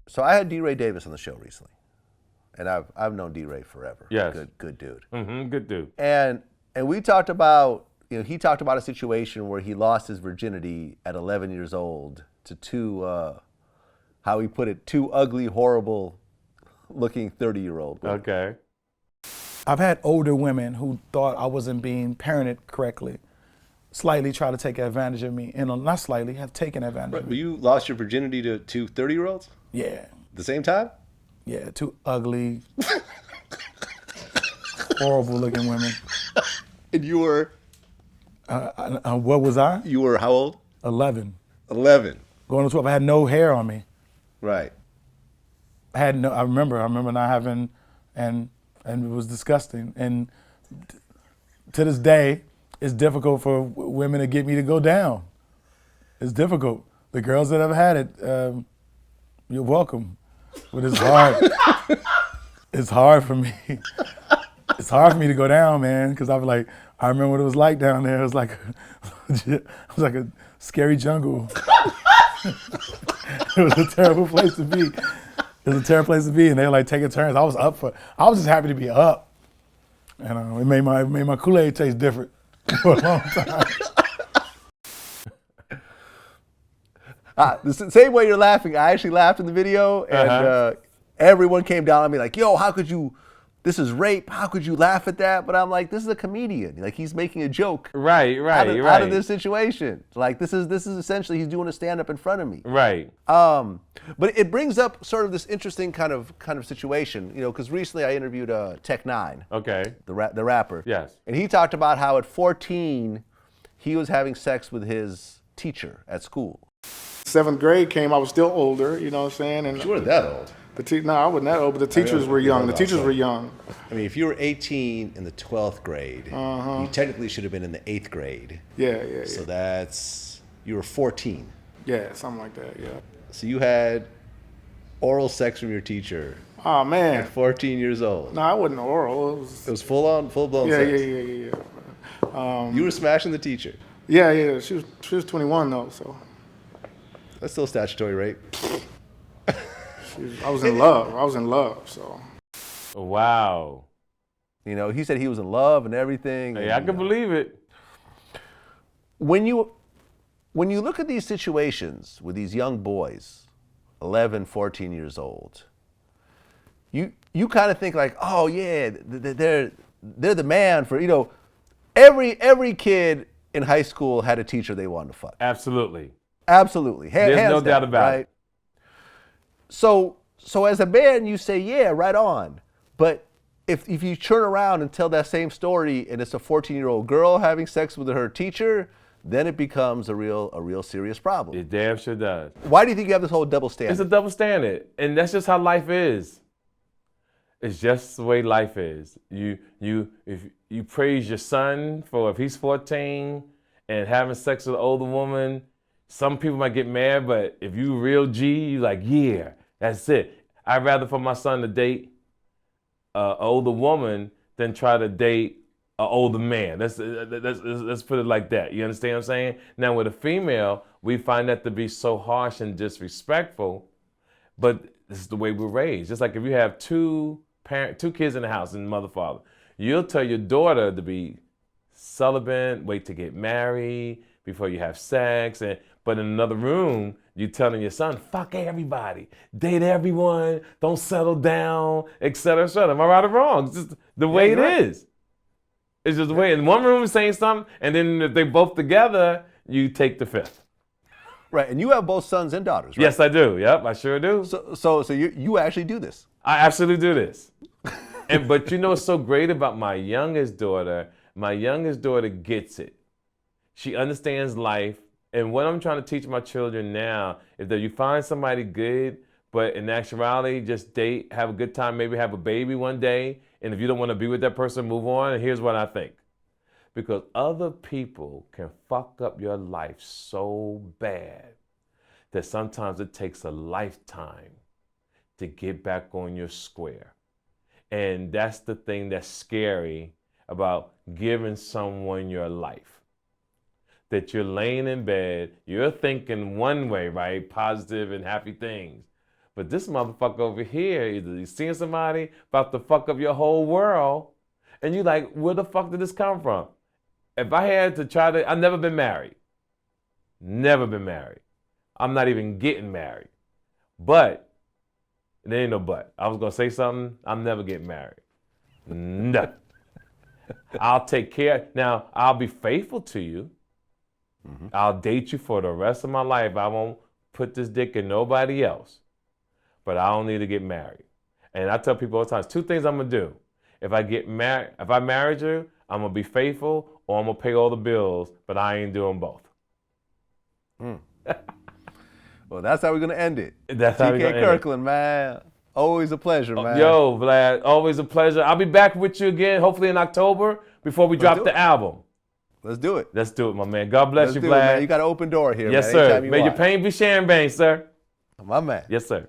So I had D. Ray Davis on the show recently, and I've known D. Ray forever. Yes. Good dude. Good dude. And we talked about, he talked about a situation where he lost his virginity at 11 years old to two, how he put it, two ugly, horrible looking 30-year-old women. Okay. I've had older women who thought I wasn't being parented correctly, slightly try to take advantage of me, and not slightly, have taken advantage of But me. you lost your virginity to two 30-year-olds? Yeah, The same time? yeah, two ugly, horrible looking women. And you were? What was I? You were how old? 11. 11. Going to 12, I had no hair on me. Right. I remember not having, and it was disgusting. And to this day, it's difficult for women to get me to go down. It's difficult. The girls that have had it, you're welcome. But it's hard. It's hard for me. It's hard for me to go down, man, because I remember what it was like down there. It was like a scary jungle. It was a terrible place to be. It was a terrible place to be, and they were like taking turns. I was just happy to be up, and it made my Kool-Aid taste different for a long time. The same way you're laughing, I actually laughed in the video, and everyone came down on me like, "Yo, how could you? This is rape. How could you laugh at that?" But I'm like, this is a comedian. Like, he's making a joke. Right. Out of this situation. Like, this is essentially, he's doing a stand-up in front of me. Right. But it brings up sort of this interesting kind of situation, because recently I interviewed Tech Nine, Okay. the rapper. Yes. And he talked about how at 14 he was having sex with his teacher at school. 7th grade came, I was still older, you know what I'm saying? And You weren't that old. no, I wasn't that old, but the teachers were young. The teachers were young. I mean, if you were 18 in the 12th grade, you technically should have been in the 8th grade. Yeah. So you were 14. Yeah, something like that, yeah. So you had oral sex from your teacher Oh, man. at 14 years old. No, I wasn't oral. It was full-blown Yeah, sex. yeah. You were smashing the teacher. Yeah. She was 21 though, so That's still statutory rape. I was in love. So Wow. He said he was in love and everything. Hey, I can believe it. When you look at these situations with these young boys, 11, 14 years old, you kind of think like, oh yeah, they're the man for, every kid in high school had a teacher they wanted to fuck. Absolutely. Absolutely. There's Hands no doubt down, about right? it. So as a man, you say, yeah, right on. But if you turn around and tell that same story and it's a 14-year-old girl having sex with her teacher, then it becomes a real serious problem. It damn sure does. Why do you think you have this whole double standard? It's a double standard, and that's just how life is. It's just the way life is. If you praise your son for if he's 14 and having sex with an older woman, some people might get mad, but if you real G, you like, yeah, that's it. I'd rather for my son to date an older woman than try to date an older man. Let's put it like that. You understand what I'm saying? Now with a female, we find that to be so harsh and disrespectful, but this is the way we're raised. Just like if you have two kids in the house and mother, father, you'll tell your daughter to be celibate, wait to get married before you have sex, but in another room, you telling your son, fuck everybody, date everyone, don't settle down, etc., etc. Am I right or wrong? It's just the way it is. It's just the way. In one room is saying something, and then if they both together, you take the fifth. Right, and you have both sons and daughters, right? Yes, I do. Yep, I sure do. So you actually do this. I absolutely do this. But you know what's so great about my youngest daughter? My youngest daughter gets it. She understands life. And what I'm trying to teach my children now is that you find somebody good, but in actuality, just date, have a good time, maybe have a baby one day. And if you don't want to be with that person, move on. And here's what I think. Because other people can fuck up your life so bad that sometimes it takes a lifetime to get back on your square. And that's the thing that's scary about giving someone your life. That you're laying in bed, you're thinking one way, right? Positive and happy things. But this motherfucker over here, either you're seeing somebody about to fuck up your whole world, and you like, where the fuck did this come from? If I had to try to, I've never been married. Never been married. I'm not even getting married. But, there ain't no but. I was gonna say something, I'm never getting married. No. I'll take care. Now, I'll be faithful to you. I'll date you for the rest of my life. I won't put this dick in nobody else. But I don't need to get married. And I tell people all the time, 2 things I'm gonna do. If I get married, if I married you, I'm gonna be faithful or I'm gonna pay all the bills, but I ain't doing both. Well, that's how we're going to end it. That's how we're TK gonna end it. Kirkland, man. Always a pleasure, man. Yo, Vlad, always a pleasure. I'll be back with you again, hopefully in October, before we drop do the it. album. Let's do it. Let's do it, my man. God bless Let's you, do Vlad. it, man. You got an open door here, Yes, man. sir. Anytime you May your want. pain be sharing, bang, sir. My man. Yes, sir.